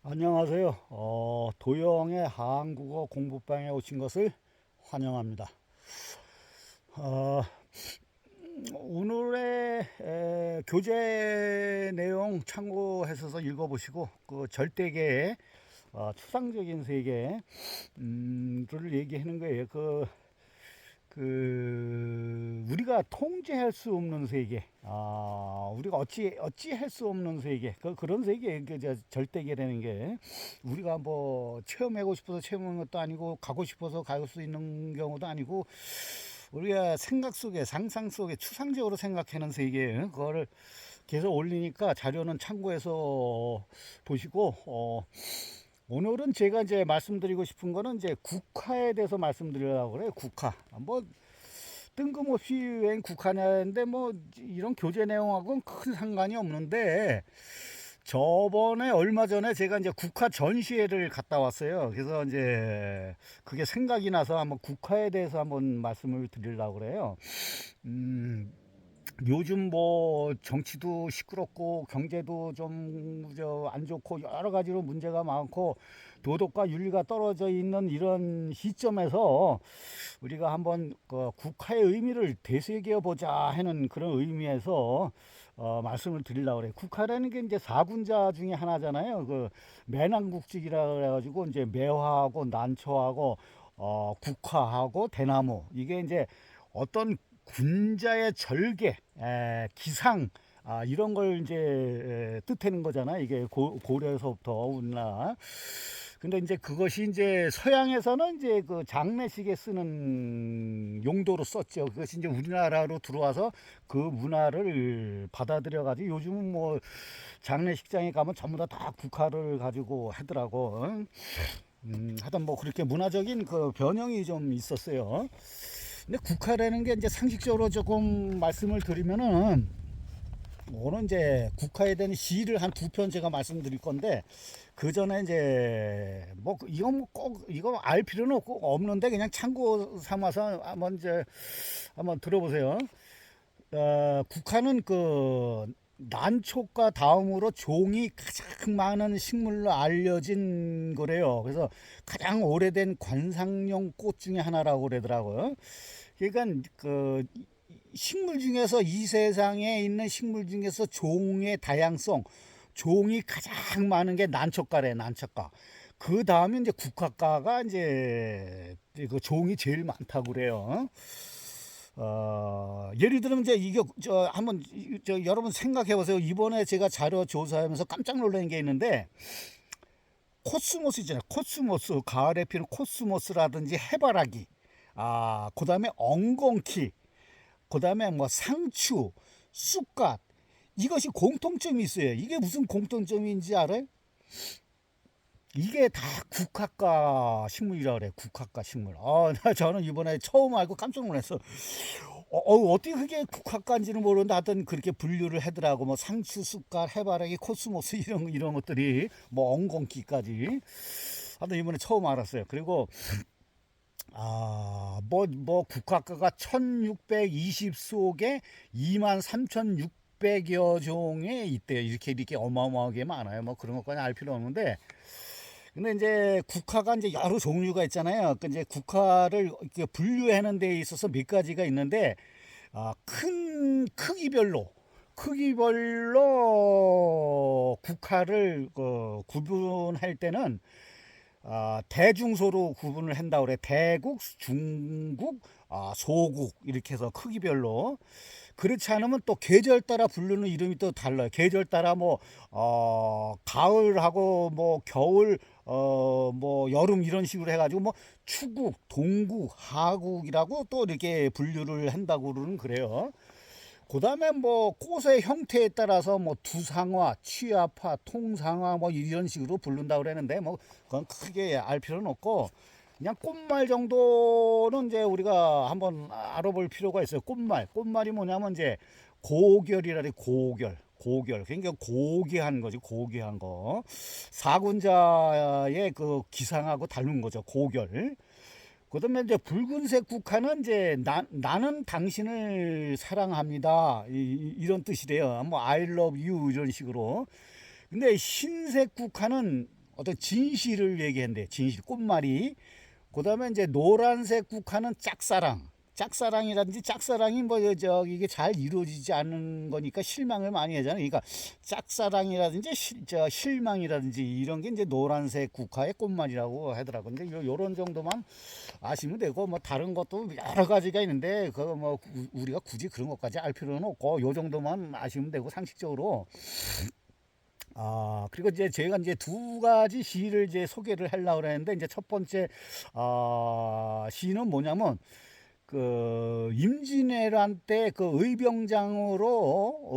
안녕하세요. 도영의 한국어 공부방에 오신 것을 환영합니다. 어, 오늘의 교재 내용 참고해서 읽어보시고 그 절대계의 추상적인 세계를 얘기하는 거예요. 우리가 통제할 수 없는 세계, 우리가 어찌할 수 없는 세계, 그런 세계, 절대계라는 게 우리가 뭐 체험하고 싶어서 체험하는 것도 아니고 가고 싶어서 갈 수 있는 경우도 아니고 우리가 생각 속에 상상 속에 추상적으로 생각하는 세계, 그거를 계속 올리니까 자료는 참고해서 보시고 오늘은 제가 이제 말씀드리고 싶은 거는 이제 국화에 대해서 말씀드리려고 그래요. 국화. 뭐 뜬금없이 웬 국화냐는데 뭐 이런 교재 내용하고는 큰 상관이 없는데 저번에 얼마 전에 제가 이제 국화 전시회를 갔다 왔어요. 그래서 이제 그게 생각이 나서 한번 국화에 대해서 한번 말씀을 드리려고 그래요. 음, 요즘 뭐 정치도 시끄럽고 경제도 좀 안 좋고 여러 가지로 문제가 많고 도덕과 윤리가 떨어져 있는 이런 시점에서 우리가 한번 그 국가의 의미를 되새겨 보자 하는 그런 의미에서 말씀을 드리려고 그래요. 국화라는 게 이제 사군자 중에 하나잖아요. 그 매낭국직이라 그래가지고 이제 매화하고 난초하고 국화하고 대나무, 이게 이제 어떤 군자의 절개, 기상, 이런 걸 이제 뜻하는 거잖아. 이게 고려에서부터 우리나라. 근데 이제 그것이 이제 서양에서는 이제 그 장례식에 쓰는 용도로 썼죠. 그것이 이제 우리나라로 들어와서 그 문화를 받아들여 가지고 요즘은 뭐 장례식장에 가면 전부 다 국화를 가지고 하더라고. 하여튼 뭐 그렇게 문화적인 그 변형이 좀 있었어요. 근데 국화라는 게 이제 상식적으로 조금 말씀을 드리면은 오늘 이제 국화에 대한 시를 한 두 편 제가 말씀드릴 건데 그 전에 이제 뭐 이건 꼭 이거 알 필요는 없는데 그냥 참고 삼아서 한번 들어보세요. 국화는 그 난초가 다음으로 종이 가장 많은 식물로 알려진 거래요. 그래서 가장 오래된 관상용 꽃 중에 하나라고 그러더라고요. 그러니까 그 식물 중에서 이 세상에 있는 식물 중에서 종의 다양성, 종이 가장 많은 게 난초가래, 난초가. 그 다음에 이제 국화가가 이제 그 종이 제일 많다고 그래요. 예를 들면 이제 이게 저 한번 여러분 생각해 보세요. 이번에 제가 자료 조사하면서 깜짝 놀란 게 있는데 코스모스 있잖아요. 코스모스, 가을에 피는 코스모스라든지 해바라기, 그다음에 엉겅퀴, 그다음에 뭐 상추, 쑥갓, 이것이 공통점이 있어요. 이게 무슨 공통점인지 알아요? 이게 다 국화과 식물이라 그래. 국화과 식물. 저는 이번에 처음 알고 깜짝 놀랐어. 어떻게 그게 국화과인지는 모르는데 하여튼 그렇게 분류를 하더라고. 뭐 상추, 쑥갓, 해바라기, 코스모스 이런 것들이 뭐 엉겅퀴까지. 하여튼 이번에 처음 알았어요. 그리고 국화과가 1620속에 23,600여 종에 있대요. 이렇게 어마어마하게 많아요. 뭐 그런 것까지 알 필요 없는데. 근데 이제 국화가 이제 여러 종류가 있잖아요. 그 이제 국화를 이렇게 분류하는 데 있어서 몇 가지가 있는데, 큰 크기별로 국화를 구분할 때는 대중소로 구분을 한다고 그래. 대국, 중국, 소국 이렇게 해서 크기별로. 그렇지 않으면 또 계절 따라 부르는 이름이 또 달라요. 계절 따라 뭐 가을하고 뭐 겨울, 뭐 여름 이런 식으로 해가지고 뭐 추국, 동국, 하국이라고 또 이렇게 분류를 한다고 는 그래요. 그 다음에 뭐 꽃의 형태에 따라서 뭐 두상화, 취합화, 통상화 뭐 이런 식으로 부른다고 그러는데 뭐 그건 크게 알 필요는 없고 그냥 꽃말 정도는 이제 우리가 한번 알아볼 필요가 있어요. 꽃말이 뭐냐면 이제 고결이라 해. 고결. 그러니까 고귀한 거지. 고귀한 거. 사군자의 그 기상하고 다른 거죠. 고결. 그다음에 이제 붉은색 국화는 이제 나는 당신을 사랑합니다. 이런 뜻이래요. 뭐 I love you 이런 식으로. 근데 흰색 국화는 어떤 진실을 얘기한대. 진실, 꽃말이. 그 다음에 이제 노란색 국화는 짝사랑. 짝사랑이라든지 짝사랑이 이게 잘 이루어지지 않는 거니까 실망을 많이 하잖아요. 그러니까 짝사랑이라든지 실망이라든지 이런 게 이제 노란색 국화의 꽃말이라고 하더라고요. 근데 요런 정도만 아시면 되고, 뭐 다른 것도 여러 가지가 있는데 그거 뭐 우리가 굳이 그런 것까지 알 필요는 없고, 요 정도만 아시면 되고, 상식적으로. 그리고 이제 제가 이제 두 가지 시를 이제 소개를 하려고 그랬는데, 이제 첫 번째 시는 뭐냐면, 그 임진왜란 때 그 의병장으로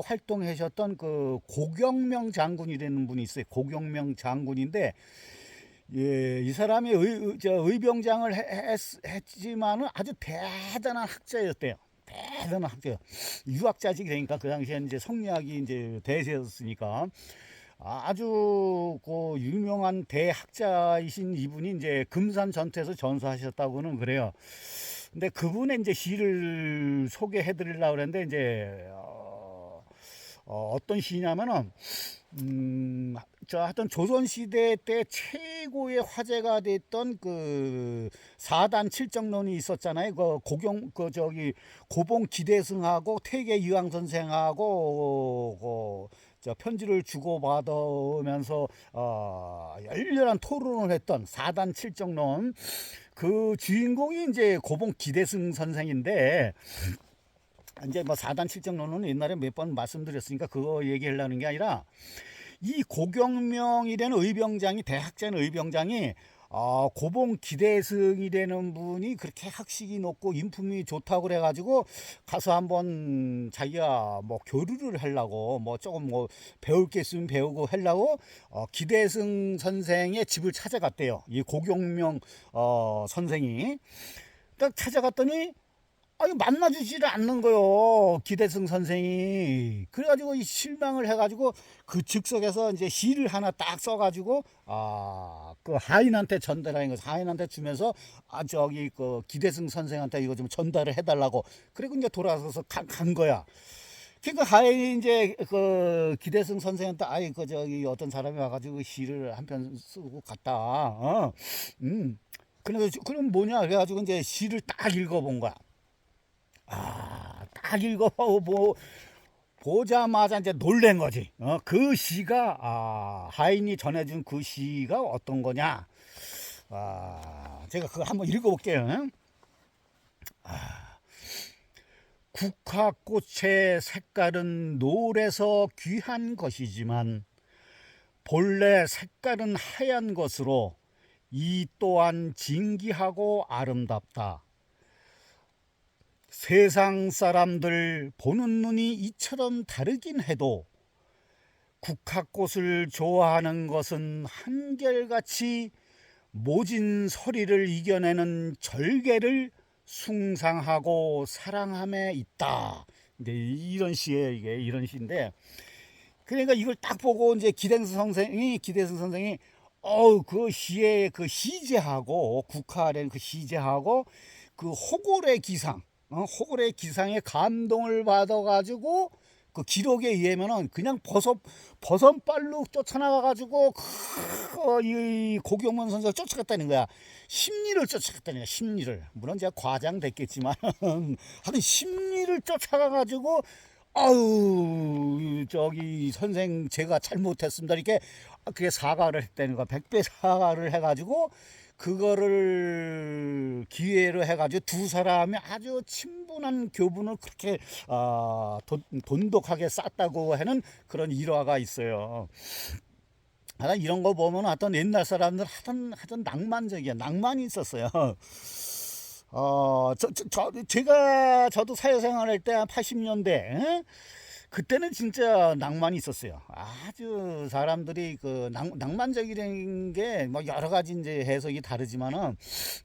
활동하셨던 그 고경명 장군이라는 분이 있어요. 고경명 장군인데, 예, 이 사람이 의병장을 했지만은 아주 대단한 학자였대요. 대단한 학자요. 유학자지. 그러니까 그 당시에 이제 성리학이 이제 대세였으니까 아주 그 유명한 대학자이신 이분이 이제 금산 전투에서 전사하셨다고는 그래요. 근데 그분의 이제 시를 소개해 드리려고 그랬는데, 이제 어떤 시냐면은 하여튼 조선시대 때 최고의 화제가 됐던 그 사단 칠정론이 있었잖아요. 고봉 기대승하고 태계 이황 선생하고 편지를 주고받으면서 열렬한 토론을 했던 사단 칠정론, 그 주인공이 이제 고봉 기대승 선생인데, 이제 뭐 사단 칠정론은 옛날에 몇 번 말씀드렸으니까 그거 얘기하려는 게 아니라, 이 고경명이라는 의병장이, 대학자인 의병장이 고봉 기대승이라는 분이 그렇게 학식이 높고 인품이 좋다고 그래가지고 가서 한번 자기가 뭐 교류를 하려고, 뭐 조금 뭐 배울 게 있으면 배우고 하려고 기대승 선생의 집을 찾아갔대요. 이 고경명 선생이 딱 찾아갔더니 만나주지를 않는 거요, 기대승 선생이. 그래가지고 실망을 해가지고 그 즉석에서 이제 시를 하나 딱 써가지고 그 하인한테 전달하는 거, 하인한테 주면서 저기 그 기대승 선생한테 이거 좀 전달을 해달라고. 그리고 이제 돌아서서 간 거야. 그 하인이 이제 그 기대승 선생한테 저기 어떤 사람이 와가지고 시를 한 편 쓰고 갔다. 그래서 그럼 뭐냐 그래가지고 이제 시를 딱 읽어본 거야. 딱 보자마자 이제 놀란 거지. 그 시가, 하인이 전해준 그 시가 어떤 거냐. 제가 그거 한번 읽어볼게요. 국화꽃의 색깔은 노래서 귀한 것이지만 본래 색깔은 하얀 것으로 이 또한 진기하고 아름답다. 세상 사람들 보는 눈이 이처럼 다르긴 해도 국화꽃을 좋아하는 것은 한결같이 모진 서리를 이겨내는 절개를 숭상하고 사랑함에 있다. 이제 이런 시예요. 이게 이런 시인데, 그러니까 이걸 딱 보고 이제 기대승 선생이 그 시의 그 시제하고, 국화라는 그 시제하고 그 호골의 기상, 호골의 기상에 감동을 받아가지고 그 기록에 의하면은 그냥 버선발로 쫓아나가가지고 이 고경문 선수를 쫓아갔다는 거야. 심리를 쫓아갔다는 거야. 심리를. 물론 제가 과장됐겠지만 하여튼 심리를 쫓아가가지고 저기 선생 제가 잘못했습니다 이렇게 그게 사과를 했다는 거야. 백배 사과를 해가지고 그거를 기회로 해가지고 두 사람이 아주 친분한 교분을 그렇게 돈독하게 쌓았다고 하는 그런 일화가 있어요. 하여튼 이런 거 보면 하여튼 옛날 사람들 하여튼 낭만적이야. 낭만이 있었어요. 저도 사회생활 할 때 한 80년대 그때는 진짜 낭만이 있었어요. 아주 사람들이 그 낭만적이라는 게 뭐 여러 가지 이제 해석이 다르지만은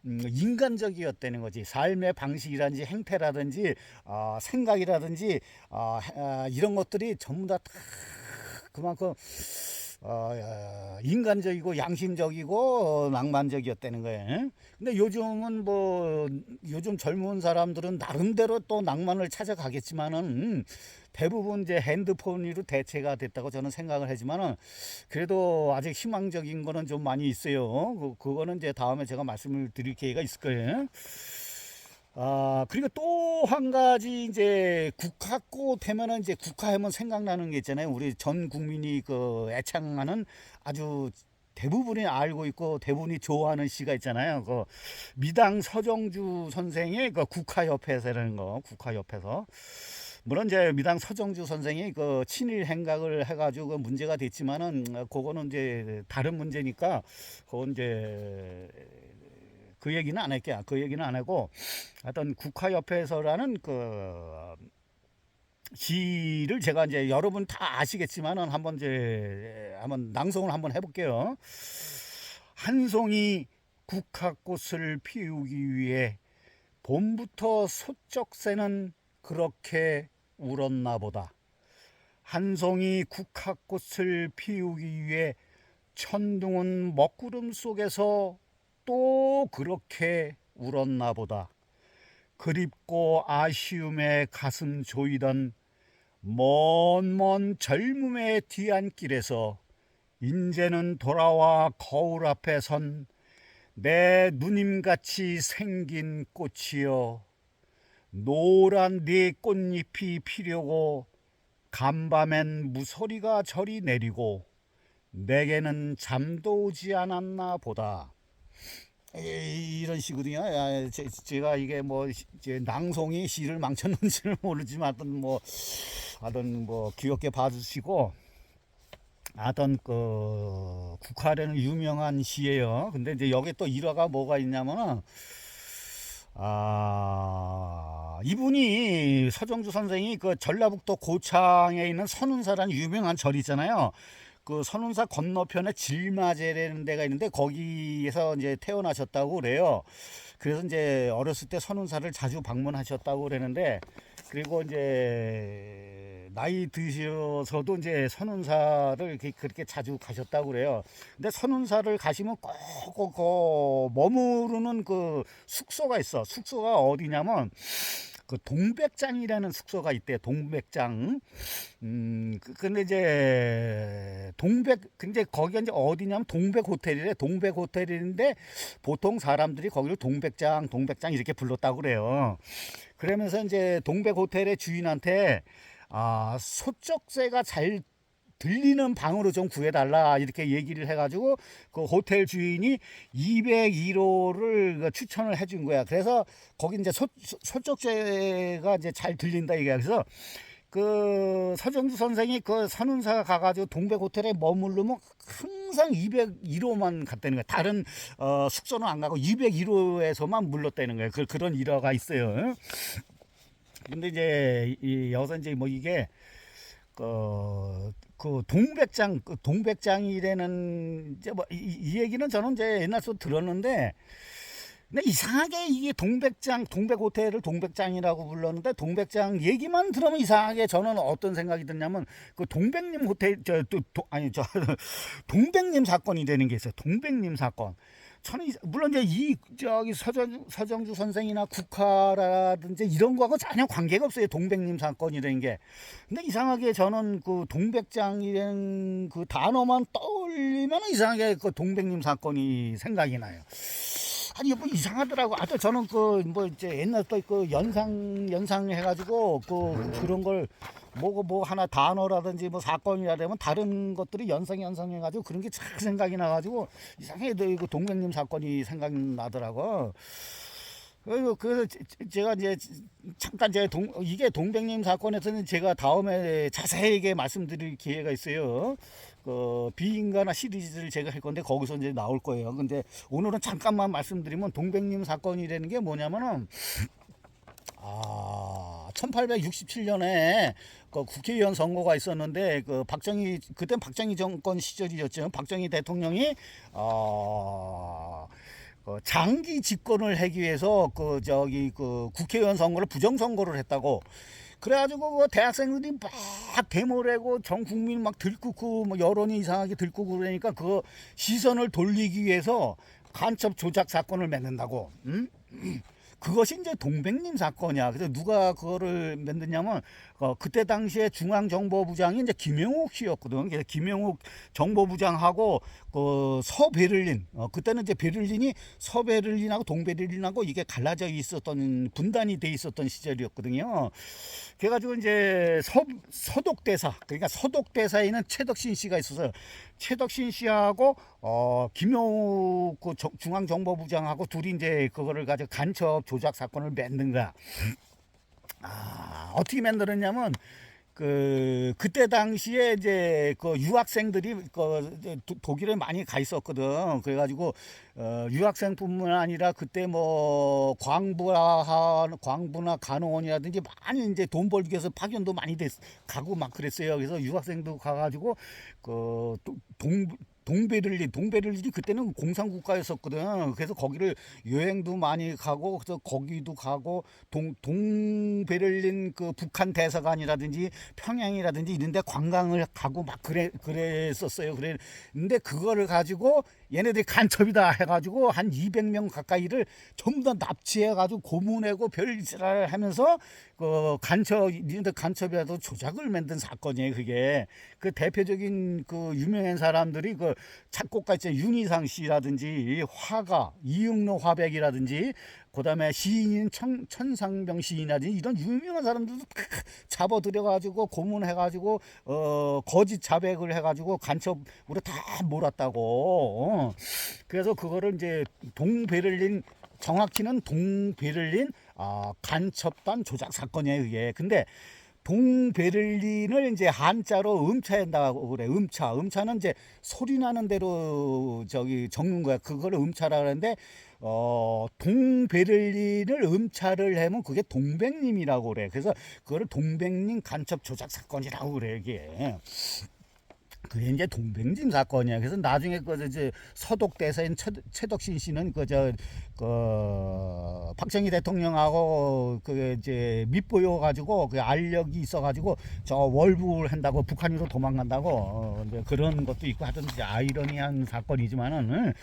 인간적이었다는 거지. 삶의 방식이라든지 행태라든지 생각이라든지 이런 것들이 전부 다 그만큼 인간적이고 양심적이고 낭만적이었다는 거예요. 근데 요즘은 요즘 젊은 사람들은 나름대로 또 낭만을 찾아가겠지만은 대부분 이제 핸드폰으로 대체가 됐다고 저는 생각을 하지만은 그래도 아직 희망적인 거는 좀 많이 있어요. 그거는 이제 다음에 제가 말씀을 드릴 기회가 있을 거예요. 그리고 또 한 가지 이제 국화꽃 하면은 이제 국화하면 생각나는 게 있잖아요. 우리 전 국민이 그 애창하는 아주 대부분이 알고 있고 대부분이 좋아하는 시가 있잖아요. 그 미당 서정주 선생의 그 국화협회서라는 거, 국화협회서. 물론 이제 미당 서정주 선생이 그 친일 행각을 해가지고 그 문제가 됐지만은 그거는 이제 다른 문제니까 그건 이제 그 얘기는 안 할게요. 그 얘기는 안 하고 하여튼 국화협회서라는 그 시를 제가 이제 여러분 다 아시겠지만은 한번 낭송을 한번 해볼게요. 한 송이 국화꽃을 피우기 위해 봄부터 소쩍새는 그렇게 울었나 보다. 한 송이 국화꽃을 피우기 위해 천둥은 먹구름 속에서 또 그렇게 울었나 보다. 그립고 아쉬움에 가슴 조이던 먼 젊음의 뒤안길에서 인제는 돌아와 거울 앞에 선 내 누님같이 생긴 꽃이여, 노란 네 꽃잎이 피려고 간밤엔 무소리가 저리 내리고 내게는 잠도 오지 않았나 보다. 이런 식이거든요. 제가 이게 뭐 낭송이 시를 망쳤는지는 모르지만 하여튼 뭐 귀엽게 봐주시고, 하여튼 그 국화라는 유명한 시예요. 근데 이제 여기 또 일화가 뭐가 있냐면은 이분이 서정주 선생이 그 전라북도 고창에 있는 선운사라는 유명한 절 있잖아요. 그 선운사 건너편에 질마제라는 데가 있는데 거기에서 이제 태어나셨다고 그래요. 그래서 이제 어렸을 때 선운사를 자주 방문하셨다고 그러는데, 그리고 이제 나이 드셔서도 이제 선운사를 그렇게 자주 가셨다고 그래요. 근데 선운사를 가시면 꼭 머무르는 그 숙소가 있어. 숙소가 어디냐면 그 동백장이라는 숙소가 있대. 동백장. 근데 이제 근데 거기가 이제 어디냐면 동백 호텔이래. 동백 호텔인데 보통 사람들이 거기를 동백장 이렇게 불렀다고 그래요. 그러면서 이제 동백 호텔의 주인한테 소쩍새가 잘 들리는 방으로 좀 구해달라 이렇게 얘기를 해가지고 그 호텔 주인이 201호를 추천을 해준 거야. 그래서 거기 이제 소쩍새가 이제 잘 들린다 이게. 그래서 그 서정주 선생이 그 선운사 가가지고 동백 호텔에 머무르면 항상 201호만 갔다는 거야. 다른 숙소는 안 가고 201호에서만 물렀다는 거예요. 그런 일화가 있어요. 근데 이제 여기서 이제 뭐 이게 그 동백장이라는 이제 뭐 이 얘기는 저는 이제 옛날부터 들었는데, 근데 이상하게 이게 동백 호텔을 동백장이라고 불렀는데 동백장 얘기만 들으면 이상하게 저는 어떤 생각이 드냐면 그 동백님 호텔 동백님 사건이 되는 게 있어요. 동백님 사건. 저는 물론 이제 저기 서정주 선생이나 국화라든지 이런 거하고 전혀 관계가 없어요. 동백님 사건이라는 게. 근데 이상하게 저는 그 동백장이라는 그 단어만 떠올리면 이상하게 그 동백님 사건이 생각이 나요. 아니 뭐 이상하더라고. 또 저는 그 뭐 이제 옛날 또 그 연상 해가지고 그런 걸 뭐 하나 단어라든지 뭐 사건이라 되면 다른 것들이 연상해가지고 그런 게 잘 생각이 나가지고 이상하게 그 동백님 사건이 생각나더라고. 그래서 제가 이제 잠깐 이게 동백님 사건에서는 제가 다음에 자세하게 말씀드릴 기회가 있어요. 그 비인가나 시리즈를 제가 할 건데 거기서 이제 나올 거예요. 근데 오늘은 잠깐만 말씀드리면 동백님 사건이라는 게 뭐냐면은 1867년에 그 국회의원 선거가 있었는데 그 그때 박정희 정권 시절이었죠. 박정희 대통령이 장기 집권을 하기 위해서 그 국회의원 선거를 부정선거를 했다고. 그래가지고 그 대학생들이 막 데모를 하고 전 국민 막 들끓고 뭐 여론이 이상하게 들끓고 그러니까 그 시선을 돌리기 위해서 간첩 조작 사건을 맺는다고. 그것이 이제 동백님 사건이야. 그래서 누가 그거를 만드냐면 그때 당시에 중앙정보부장이 이제 김영욱 씨였거든. 그래서 김영욱 정보부장하고 그 서베를린, 그때는 이제 베를린이 서베를린하고 동베를린하고 이게 갈라져 있었던, 분단이 돼 있었던 시절이었거든요. 그래가지고 이제 서독대사, 그러니까 서독대사에는 최덕신 씨가 있어서 최덕신 씨하고 김영욱 그 중앙정보부장하고 둘이 이제 그거를 가지고 간첩 조작 사건을 만든 거야. 어떻게 만들었냐면 그때 당시에 이제 그 유학생들이 독일에 많이 가 있었거든. 그래가지고 유학생뿐만 아니라 그때 뭐 광부나 간호원이라든지 많이 이제 돈 벌기 위해서 파견도 많이 가고 막 그랬어요. 그래서 유학생도 가가지고 그 동베를린이 그때는 공산국가였었거든. 그래서 거기를 여행도 많이 가고, 그래서 거기도 가고, 동베를린 그 북한 대사관이라든지 평양이라든지 이런 데 관광을 가고 막 그랬었어요. 근데 그거를 가지고 얘네들이 간첩이다 해가지고 한 200명 가까이를 전부 다 납치해가지고 고문하고 별짓을 하면서 그 니네들 간첩이라도 조작을 만든 사건이에요. 그게 그 대표적인 그 유명한 사람들이 그 작곡가 있죠. 윤희상 씨라든지 화가 이응로 화백이라든지 그다음에 시인인 천상병 시인이라든지 이런 유명한 사람들도 잡아들여가지고 고문해가지고 거짓 자백을 해가지고 간첩으로 다 몰았다고. 그래서 그거를 이제 동베를린, 정확히는 동베를린 간첩단 조작 사건이에요. 이게 근데 동베를린을 이제 한자로 음차한다고 그래. 음차는 이제 소리 나는 대로 저기 적는 거야. 그거를 음차라 그러는데 동베를린을 음차를 하면 그게 동백님이라고 그래. 그래서 그거를 동백님 간첩 조작 사건이라고 그래. 이게 그게 이제 동백님 사건이야. 그래서 나중에 이제 서독 대사인 최덕신 씨는 박정희 대통령하고 그 이제 밑보여 가지고 그 알력이 있어 가지고 저 월북을 한다고 북한으로 도망간다고 이제 그런 것도 있고 하여튼 이제 아이러니한 사건이지만은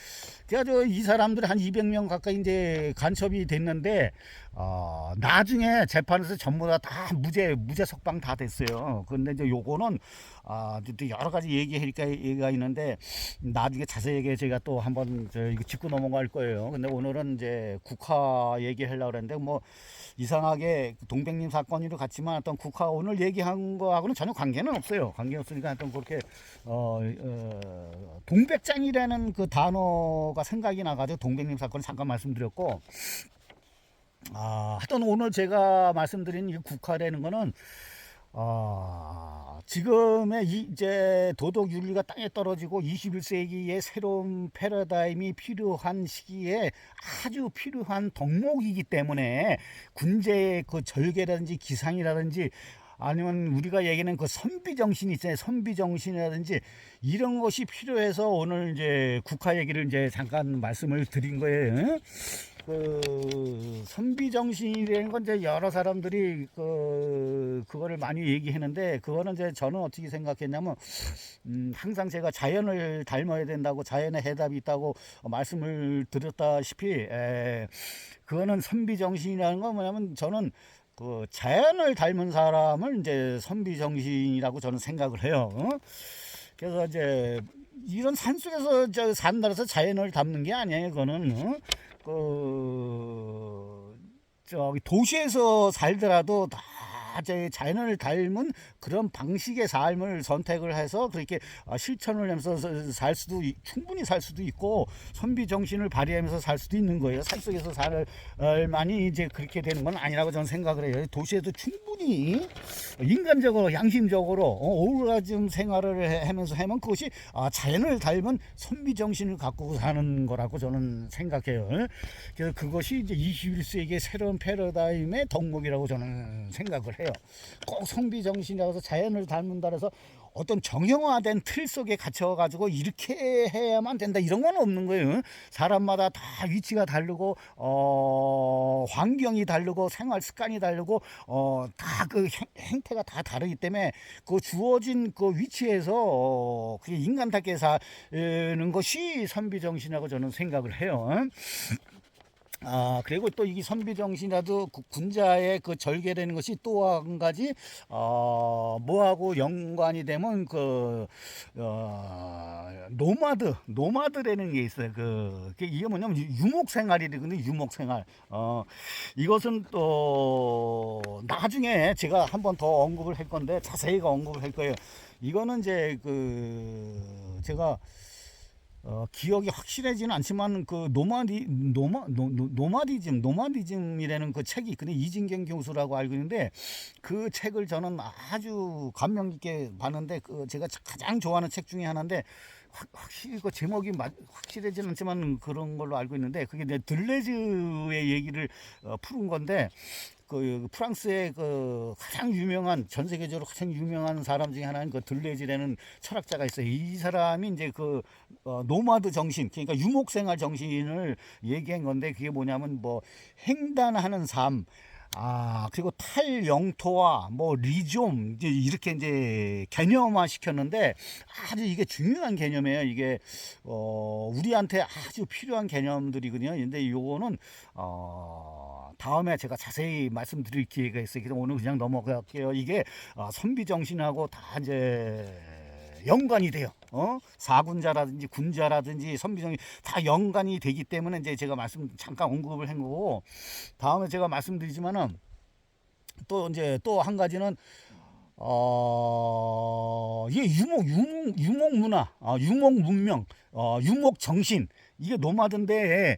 그래가지고 이 사람들이 한 200명 가까이 이제 간첩이 됐는데 나중에 재판에서 전부 다 무죄 석방 다 됐어요. 근데 이제 요거는 또 여러 가지 얘기가 있는데 나중에 자세하게 제가 또 한번 이거 짚고 넘어갈 거예요. 근데 오늘은 이제 국화 얘기하려고 그랬는데 뭐 이상하게 동백님 사건이도 같지만 어떤 국화 오늘 얘기한 거하고는 전혀 관계는 없어요. 관계없으니까 하여튼 그렇게 동백장이라는 그 단어가 생각이 나가지고 동백님 사건을 잠깐 말씀드렸고 하여튼 오늘 제가 말씀드린 이 국화라는 거는 지금의 이제 도덕 윤리가 땅에 떨어지고 21세기의 새로운 패러다임이 필요한 시기에 아주 필요한 덕목이기 때문에 군제의 그 절개라든지 기상이라든지 아니면 우리가 얘기하는 그 선비정신 있잖아요. 선비정신이라든지 이런 것이 필요해서 오늘 이제 국화 얘기를 이제 잠깐 말씀을 드린 거예요. 그 선비정신이라는 건 이제 여러 사람들이 그거를 많이 얘기했는데 그거는 이제 저는 어떻게 생각했냐면 항상 제가 자연을 닮아야 된다고 자연의 해답이 있다고 말씀을 드렸다시피 그거는 선비정신이라는 건 뭐냐면 저는 그 자연을 닮은 사람을 이제 선비정신이라고 저는 생각을 해요. 그래서 이제 이런 산속에서 산다고 해서 자연을 닮는 게 아니에요. 그거는 저기 도시에서 살더라도 다 자연을 닮은 그런 방식의 삶을 선택을 해서 그렇게 실천을 하면서 충분히 살 수도 있고 선비 정신을 발휘하면서 살 수도 있는 거예요. 산속에서 살만이 이제 그렇게 되는 건 아니라고 저는 생각을 해요. 도시에도 충분히 인간적으로 양심적으로 오르가즘 생활을 하면서 하면 그것이 자연을 닮은 선비 정신을 갖고 사는 거라고 저는 생각해요. 그래서 그것이 이제 21세기의 새로운 패러다임의 덕목이라고 저는 생각을 해요. 꼭 선비 정신이라고 해서 자연을 닮는다 해서 어떤 정형화된 틀 속에 갇혀가지고 이렇게 해야만 된다 이런 건 없는 거예요. 사람마다 다 위치가 다르고 환경이 다르고 생활 습관이 다르고 다 그 행태가 다 다르기 때문에 그 주어진 그 위치에서 그게 인간답게 사는 것이 선비 정신이라고 저는 생각을 해요. 그리고 또 이 선비정신이라도 군자의 그 절개되는 것이 또 한 가지, 뭐하고 연관이 되면 노마드라는 게 있어요. 이게 뭐냐면 유목생활이거든요. 유목생활. 이것은 또 나중에 제가 한번 더 언급을 할 건데, 자세히 언급을 할 거예요. 이거는 이제 제가 기억이 확실하지는 않지만 노마디즘이라는 그 책이 있거든요. 이진경 교수라고 알고 있는데 그 책을 저는 아주 감명 깊게 봤는데 제가 가장 좋아하는 책 중에 하나인데 확실히 그 제목이 확실하지는 않지만 그런 걸로 알고 있는데 그게 들레즈의 얘기를 푸는 건데 프랑스의 가장 유명한, 전 세계적으로 가장 유명한 사람 중에 하나인 들레즈라는 철학자가 있어요. 이 사람이 이제 노마드 정신, 그러니까 유목생활 정신을 얘기한 건데 그게 뭐냐면 횡단하는 삶, 그리고 탈영토와 리좀, 이렇게 이제 개념화 시켰는데 아주 이게 중요한 개념이에요. 이게 우리한테 아주 필요한 개념들이거든요. 근데 요거는 다음에 제가 자세히 말씀드릴 기회가 있어요. 그래서 오늘 그냥 넘어갈게요. 이게 선비 정신하고 다 이제 연관이 돼요. 사군자라든지 군자라든지 선비정신 다 연관이 되기 때문에 이제 제가 잠깐 언급을 한 거고, 다음에 제가 말씀드리지만은 또 한 가지는 이게 유목 문화, 유목 문명, 유목 정신, 이게 노마드인데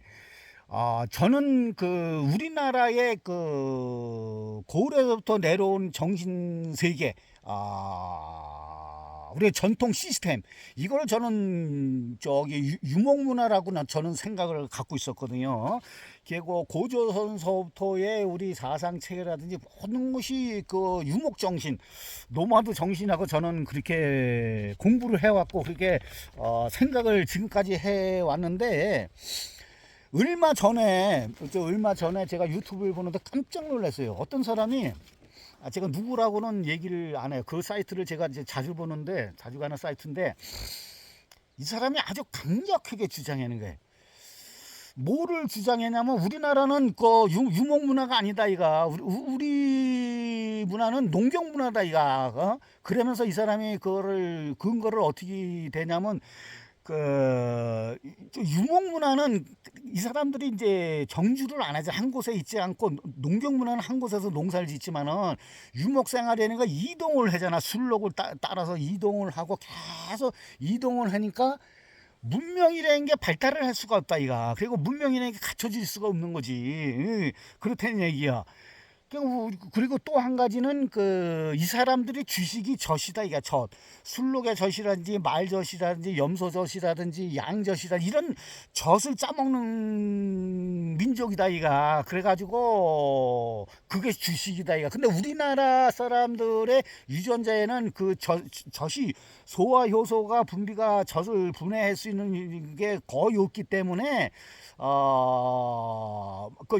저는 우리나라의 고려부터 내려온 정신 세계, 우리의 전통 시스템, 이걸 저는 유목 문화라고 저는 생각을 갖고 있었거든요. 그리고 고조선서부터의 우리 사상 체계라든지 모든 것이 유목 정신, 노마드 정신하고 저는 그렇게 공부를 해왔고 그렇게 생각을 지금까지 해왔는데, 얼마 전에 제가 유튜브를 보는데 깜짝 놀랐어요. 어떤 사람이, 제가 누구라고는 얘기를 안 해요. 그 사이트를 제가 이제 자주 보는데, 자주 가는 사이트인데, 이 사람이 아주 강력하게 주장하는 거예요. 뭐를 주장했냐면, 우리나라는 유목 문화가 아니다 이가, 우리 문화는 농경 문화다 이가. 그러면서 이 사람이 근거를 어떻게 되냐면, 유목 문화는 이 사람들이 이제 정주를 안 하지, 한 곳에 있지 않고, 농경 문화는 한 곳에서 농사를 짓지만은 유목 생활이라는 거 이동을 하잖아. 순록을 따라서 이동을 하고 계속 이동을 하니까 문명이라는 게 발달을 할 수가 없다 이가. 그리고 문명이라는 게 갖춰질 수가 없는 거지. 그렇다는 얘기야. 그리고 또 한 가지는 이 사람들이 주식이 젖이다 이게 젖, 술록의 젖이라든지 말젖이라든지 염소젖이라든지 양젖이라든지 이런 젖을 짜먹는 민족이다 이가. 그래가지고 그게 주식이다 이가. 근데 우리나라 사람들의 유전자에는 젖이, 소화 효소가 분비가 젖을 분해할 수 있는 게 거의 없기 때문에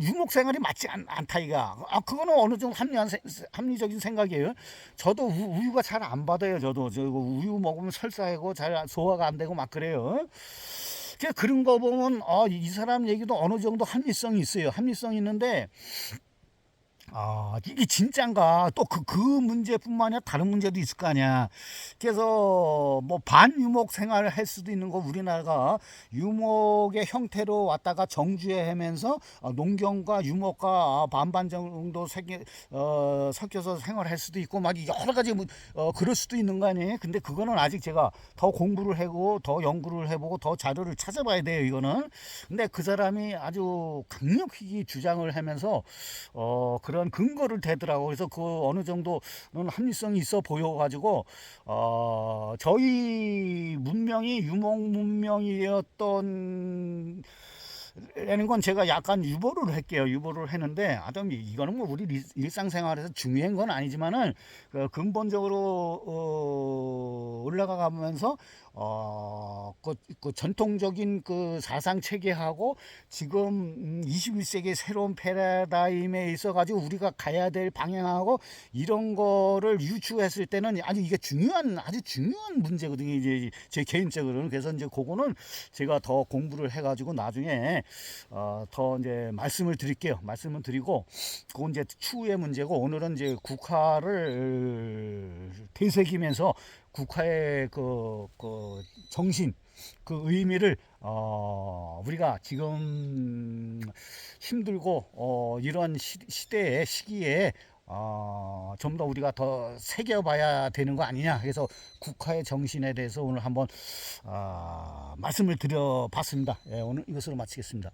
유목 생활이 맞지 않다 이가. 그거는 어느 정도 합리적인 생각이에요. 저도 우유가 잘 안 받아요. 저도 우유 먹으면 설사하고 잘 소화가 안 되고 막 그래요. 그런 거 보면 이 사람 얘기도 어느 정도 합리성이 있어요. 합리성이 있는데 이게 진짠가? 또 그 문제뿐만 아니라 다른 문제도 있을 거 아니야. 그래서 반유목 생활을 할 수도 있는 거, 우리나라가 유목의 형태로 왔다가 정주에 하면서 농경과 유목과 반반 정도 섞여서 생활할 수도 있고 막 여러 가지 그럴 수도 있는 거 아니에요. 근데 그거는 아직 제가 더 공부를 하고 더 연구를 해보고 더 자료를 찾아봐야 돼요. 이거는. 근데 그 사람이 아주 강력히 주장을 하면서 그런 근거를 대더라고. 그래서 어느 정도는 합리성이 있어 보여가지고 저희 문명이 유목 문명이었던 라는 건 제가 약간 유보를 할게요. 유보를 했는데 이거는 우리 일상생활에서 중요한 건 아니지만은 근본적으로 올라가면서 그 전통적인 그 사상 체계하고 지금 21세기 새로운 패러다임에 있어 가지고 우리가 가야 될 방향하고 이런 거를 유추했을 때는 이게 아주 중요한 문제거든요. 이제 제 개인적으로는. 그래서 이제 그거는 제가 더 공부를 해 가지고 나중에 더 이제 말씀을 드리고, 그건 이제 추후의 문제고, 오늘은 이제 국화를 되새기면서 국화의 그 정신, 그 의미를 우리가 지금 힘들고 이런 시기에 좀 더 우리가 더 새겨봐야 되는 거 아니냐. 그래서 국화의 정신에 대해서 오늘 한번 말씀을 드려봤습니다. 예, 오늘 이것으로 마치겠습니다.